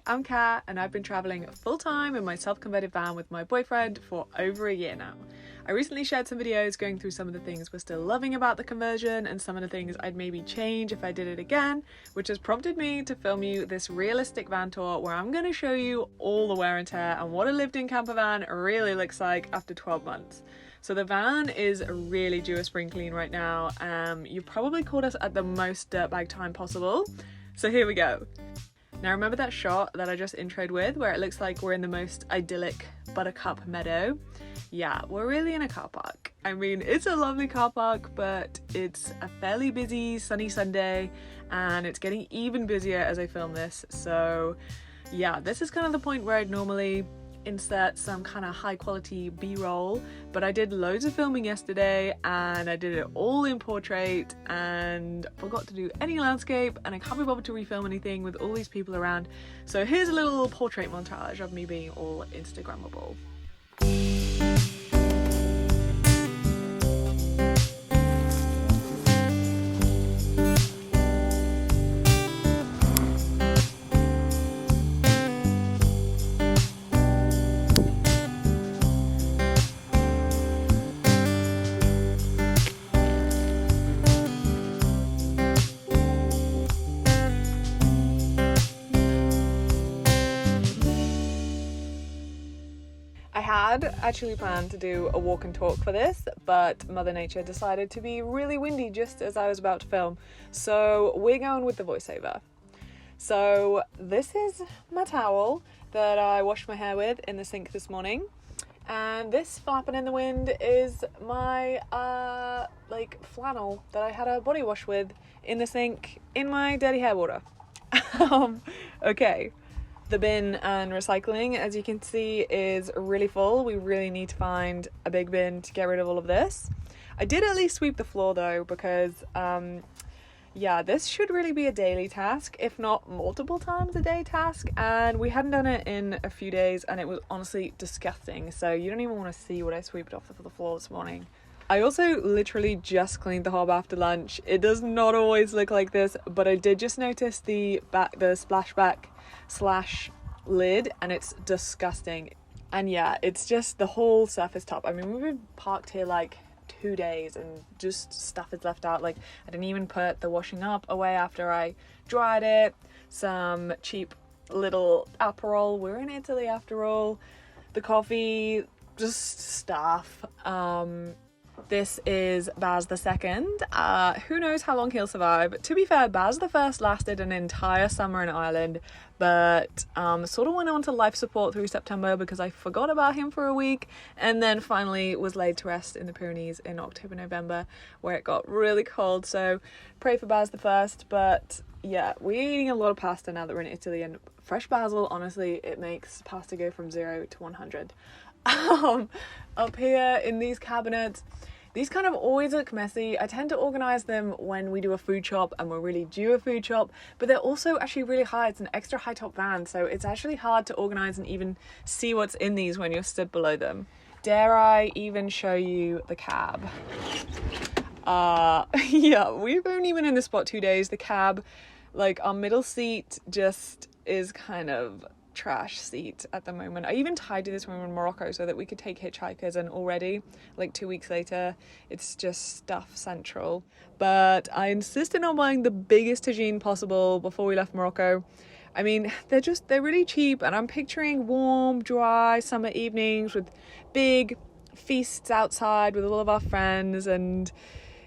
I'm Kat and I've been travelling full-time in my self-converted van with my boyfriend for over a year now. I recently shared some videos going through some of the things we're still loving about the conversion and some of the things I'd maybe change if I did it again, which has prompted me to film you this realistic van tour where I'm going to show you all the wear and tear and what a lived-in camper van really looks like after 12 months. So the van is really due a spring clean right now. You've probably caught us at the most dirtbag time possible. So here we go. Now remember that shot that I just introed with where it looks like we're in the most idyllic buttercup meadow? Yeah, we're really in a car park. I mean, it's a lovely car park, but it's a fairly busy sunny Sunday and it's getting even busier as I film this. So yeah, this is kind of the point where I'd normally insert some kind of high quality b-roll, but I did loads of filming yesterday and I did it all in portrait and forgot to do any landscape, and I can't be bothered to refilm anything with all these people around. So here's a little portrait montage of me being all Instagrammable. I had actually planned to do a walk and talk for this, but Mother Nature decided to be really windy just as I was about to film, so we're going with the voiceover. So this is my towel that I washed my hair with in the sink this morning, and this flapping in the wind is my flannel that I had a body wash with in the sink in my dirty hair water. Okay. The bin and recycling, as you can see, is really full. We really need to find a big bin to get rid of all of this. I did at least sweep the floor though, because yeah, this should really be a daily task, if not multiple times a day task, and we hadn't done it in a few days and it was honestly disgusting. So you don't even want to see what I swept off the floor this morning. I also literally just cleaned the hob after lunch. It does not always look like this, but I did just notice the splashback / lid, and it's disgusting. And yeah, it's just the whole surface top. I mean, we've been parked here like 2 days and just stuff is left out. Like, I didn't even put the washing up away after I dried it. Some cheap little Aperol. We're in Italy after all. The coffee, just stuff. This is Baz the Second. Who knows how long he'll survive. To be fair, Baz the First lasted an entire summer in Ireland, but sort of went on to life support through September because I forgot about him for a week, and then finally was laid to rest in the Pyrenees in October, November, where it got really cold. So pray for Baz the First. But yeah, we're eating a lot of pasta now that we're in Italy, and fresh basil, honestly, it makes pasta go from 0 to 100. Up here in these cabinets, these kind of always look messy. I tend to organise them when we do a food shop and we're really due a food shop, but they're also actually really high. It's an extra high top van, so it's actually hard to organise and even see what's in these when you're stood below them. Dare I even show you the cab? Yeah, we've only been in this spot 2 days. The cab, like our middle seat just is kind of trash seat at the moment. I even tidied this when we were in Morocco so that we could take hitchhikers, and already like 2 weeks later it's just stuff central. But I insisted on buying the biggest tagine possible before we left Morocco. I mean, they're really cheap, and I'm picturing warm, dry summer evenings with big feasts outside with all of our friends, and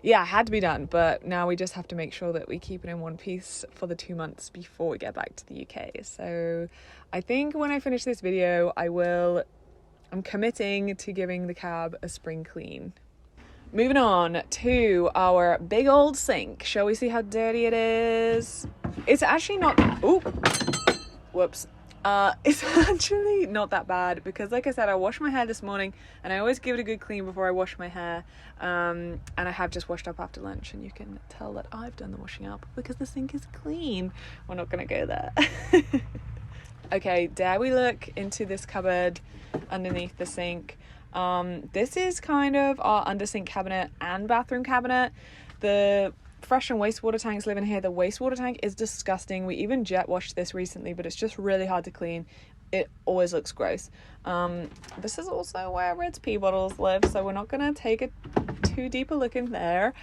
yeah, it had to be done. But now we just have to make sure that we keep it in one piece for the 2 months before we get back to the UK. So I think when I finish this video, I'm committing to giving the cab a spring clean. Moving on to our big old sink. Shall we see how dirty it is? It's actually not, whoops. It's actually not that bad because, like I said, I washed my hair this morning and I always give it a good clean before I wash my hair, and I have just washed up after lunch, and you can tell that I've done the washing up because the sink is clean. We're not gonna go there. Okay, dare we look into this cupboard underneath the sink? This is kind of our under sink cabinet and bathroom cabinet. The fresh and wastewater tanks live in here. The wastewater tank is disgusting. We even jet washed this recently, but it's just really hard to clean. It always looks gross. This is also where Red's pee bottles live, so we're not gonna take a too deep a look in there.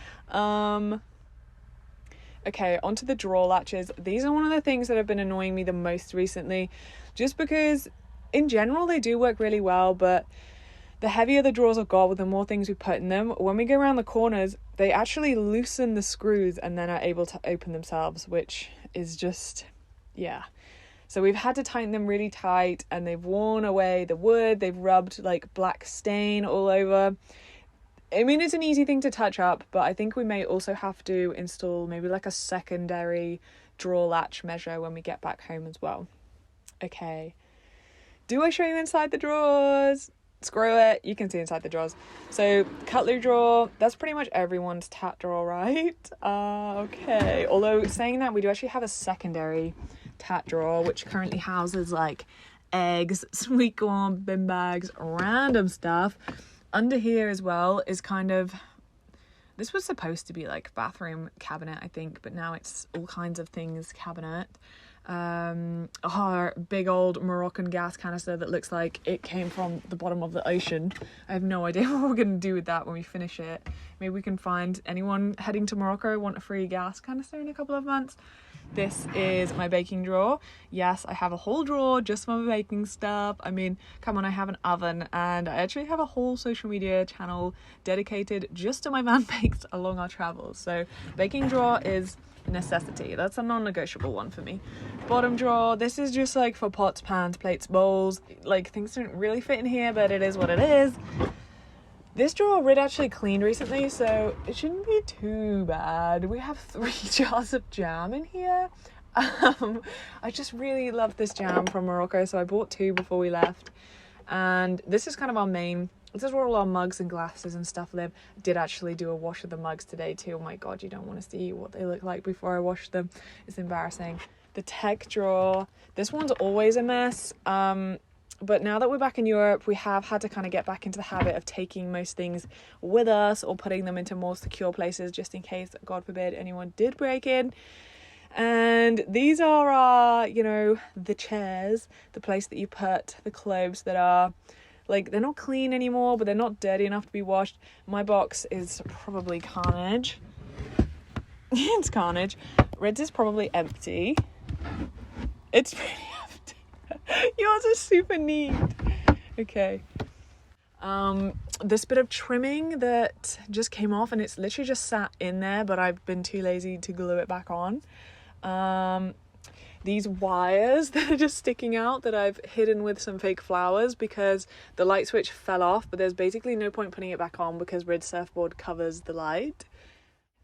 Okay, onto the drawer latches. These are one of the things that have been annoying me the most recently, just because in general they do work really well, but the heavier the drawers have got with the more things we put in them, when we go around the corners, they actually loosen the screws and then are able to open themselves, which is just, yeah. So we've had to tighten them really tight, and they've worn away the wood, they've rubbed like black stain all over. I mean, it's an easy thing to touch up, but I think we may also have to install maybe like a secondary drawer latch measure when we get back home as well. Okay. Do I show you inside the drawers? Screw it, you can see inside the drawers. So, cutlery drawer, that's pretty much everyone's tat drawer, right? Okay. Although, saying that, we do actually have a secondary tat drawer, which currently houses like eggs, sweet corn, bin bags, random stuff. Under here as well is kind of, this was supposed to be like bathroom cabinet, I think, but now it's all kinds of things cabinet. Our big old Moroccan gas canister that looks like it came from the bottom of the ocean. I have no idea what we're going to do with that when we finish it. Maybe we can find anyone heading to Morocco want a free gas canister in a couple of months. This is my baking drawer. Yes, I have a whole drawer just for my baking stuff. I mean, come on, I have an oven, and I actually have a whole social media channel dedicated just to my van bakes along our travels. So baking drawer is a necessity. That's a non-negotiable one for me. Bottom drawer, this is just like for pots, pans, plates, bowls. Like, things don't really fit in here, but it is what it is. This drawer Rid actually cleaned recently, so it shouldn't be too bad. We have 3 jars of jam in here. I just really love this jam from Morocco, so I bought 2 before we left. And this is kind of our main, this is where all our mugs and glasses and stuff live. I did actually do a wash of the mugs today too. Oh my god, you don't want to see what they look like before I wash them. It's embarrassing. The tech drawer, this one's always a mess. But now that we're back in Europe, we have had to kind of get back into the habit of taking most things with us or putting them into more secure places just in case, God forbid, anyone did break in. And these are our, you know, the chairs, the place that you put the clothes that are, like, they're not clean anymore, but they're not dirty enough to be washed. My box is probably carnage. It's carnage. Red's is probably empty. It's pretty empty. Yours is super neat. Okay. This bit of trimming that just came off, and it's literally just sat in there, but I've been too lazy to glue it back on. These wires that are just sticking out that I've hidden with some fake flowers because the light switch fell off, but there's basically no point putting it back on because Red's surfboard covers the light.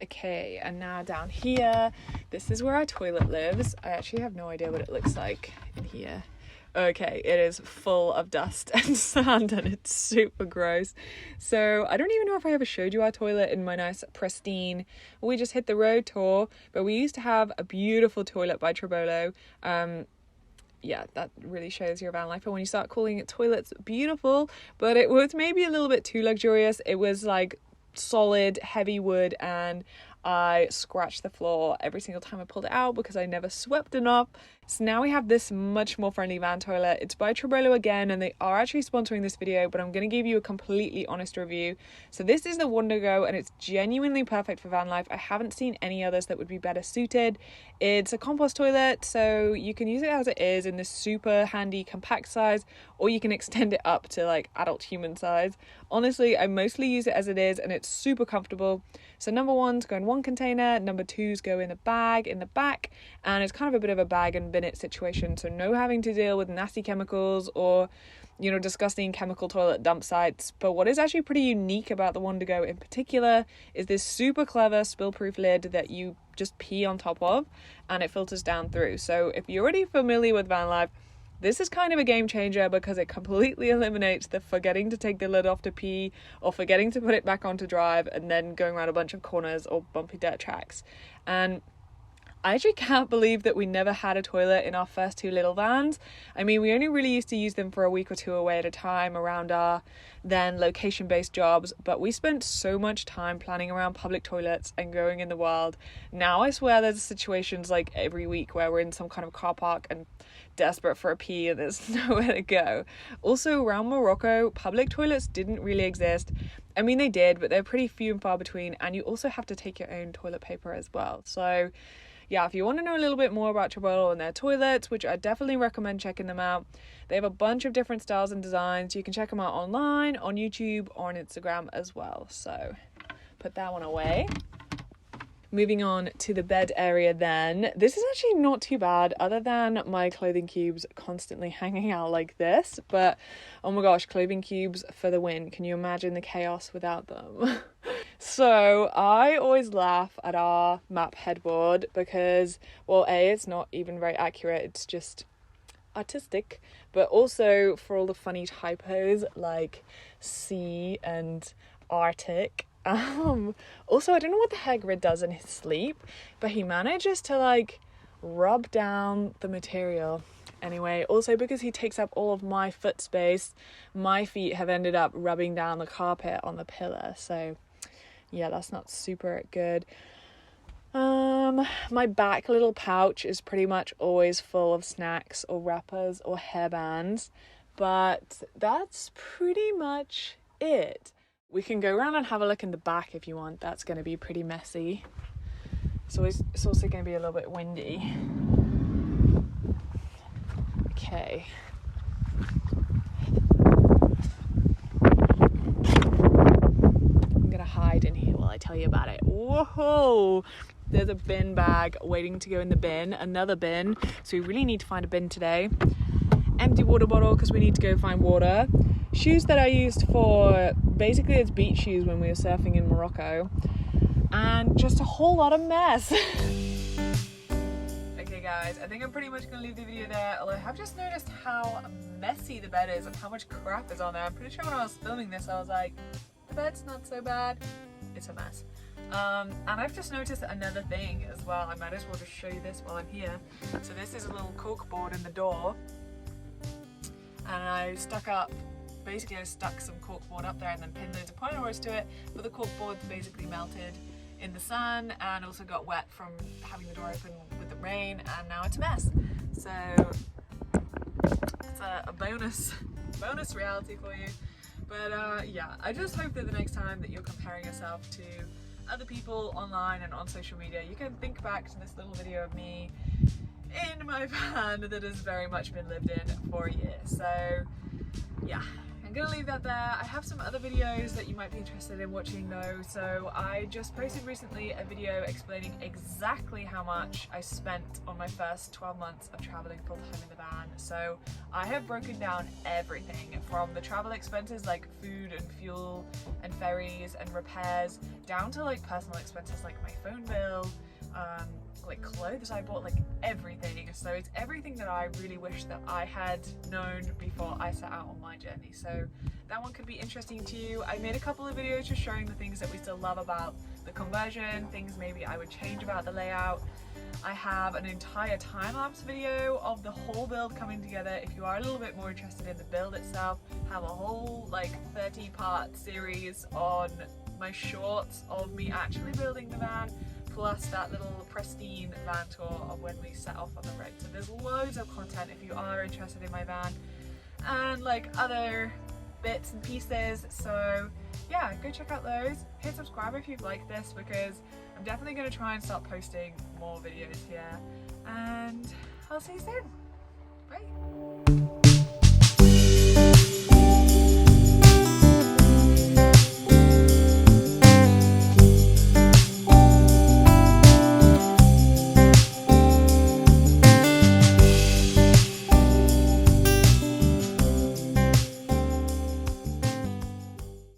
Okay, and now down here, this is where our toilet lives. I actually have no idea what it looks like in here. Okay, it is full of dust and sand, and it's super gross. So I don't even know if I ever showed you our toilet in my nice pristine, we just hit the road tour, but we used to have a beautiful toilet by Trobolo. Yeah, that really shows your van life. And when you start calling it toilets beautiful, but it was maybe a little bit too luxurious. It was like solid, heavy wood, and I scratched the floor every single time I pulled it out because I never swept enough. So now we have this much more friendly van toilet. It's by Trobolo again, and they are actually sponsoring this video, but I'm going to give you a completely honest review. So this is the WandaGO, and it's genuinely perfect for van life. I haven't seen any others that would be better suited. It's a compost toilet, so you can use it as it is in this super handy compact size, or you can extend it up to like adult human size. Honestly, I mostly use it as it is, and it's super comfortable. So number 1's go in one container, number 2's go in a bag in the back, and it's kind of a bit of a bag and bin it situation, so no having to deal with nasty chemicals or, you know, disgusting chemical toilet dump sites. But what is actually pretty unique about the WandaGO in particular is this super clever spill-proof lid that you just pee on top of and it filters down through. So if you're already familiar with van life, this is kind of a game changer because it completely eliminates the forgetting to take the lid off to pee or forgetting to put it back on to drive and then going around a bunch of corners or bumpy dirt tracks. And I actually can't believe that we never had a toilet in our first two little vans. I mean, we only really used to use them for a week or two away at a time around our then location-based jobs, but we spent so much time planning around public toilets and going in the wild. Now I swear there's situations like every week where we're in some kind of car park and desperate for a pee and there's nowhere to go. Also, around Morocco, public toilets didn't really exist. I mean, they did, but they're pretty few and far between, and you also have to take your own toilet paper as well. So yeah, if you want to know a little bit more about Trobolo and their toilets, which I definitely recommend checking them out, they have a bunch of different styles and designs. You can check them out online, on YouTube, or on Instagram as well. So put that one away. Moving on to the bed area then. This is actually not too bad, other than my clothing cubes constantly hanging out like this. But oh my gosh, clothing cubes for the win. Can you imagine the chaos without them? So I always laugh at our map headboard because, well, A, it's not even very accurate, it's just artistic, but also for all the funny typos like sea and Arctic. Also, I don't know what the Hagrid does in his sleep, but he manages to like rub down the material. Anyway, also because he takes up all of my foot space, my feet have ended up rubbing down the carpet on the pillar, so yeah, that's not super good. My back little pouch is pretty much always full of snacks or wrappers or hairbands, but that's pretty much it. We can go around and have a look in the back if you want. That's going to be pretty messy. It's also going to be a little bit windy. Okay. Hide in here while I tell you about it. Whoa! There's a bin bag waiting to go in the bin, another bin, so we really need to find a bin today. Empty water bottle because we need to go find water. Shoes that I used for, basically it's beach shoes when we were surfing in Morocco, and just a whole lot of mess. Okay guys, I think I'm pretty much going to leave the video there, although I have just noticed how messy the bed is and how much crap is on there. I'm pretty sure when I was filming this I was like, the bed's not so bad, it's a mess. And I've just noticed another thing as well. I might as well just show you this while I'm here. So this is a little cork board in the door, and I stuck some cork board up there and then pinned loads of pointers to it, but the cork board's basically melted in the sun and also got wet from having the door open with the rain, and now it's a mess. So it's a bonus reality for you. But yeah, I just hope that the next time that you're comparing yourself to other people online and on social media, you can think back to this little video of me in my van that has very much been lived in for a year. So yeah, I'm gonna leave that there. I have some other videos that you might be interested in watching though. So I just posted recently a video explaining exactly how much I spent on my first 12 months of traveling full time in the van. So I have broken down everything from the travel expenses like food and fuel and ferries and repairs, down to like personal expenses like my phone bill, like clothes I bought, like everything. So it's everything that I really wish that I had known before I set out on my journey. So that one could be interesting to you. I made a couple of videos just showing the things that we still love about the conversion, things maybe I would change about the layout. I have an entire time-lapse video of the whole build coming together. If you are a little bit more interested in the build itself, have a whole like 30-part series on my shorts of me actually building the van, plus that little pristine van tour of when we set off on the road. So there's loads of content if you are interested in my van and like other bits and pieces. So yeah, go check out those. Hit subscribe if you've liked this, because I'm definitely going to try and start posting more videos here, and I'll see you soon.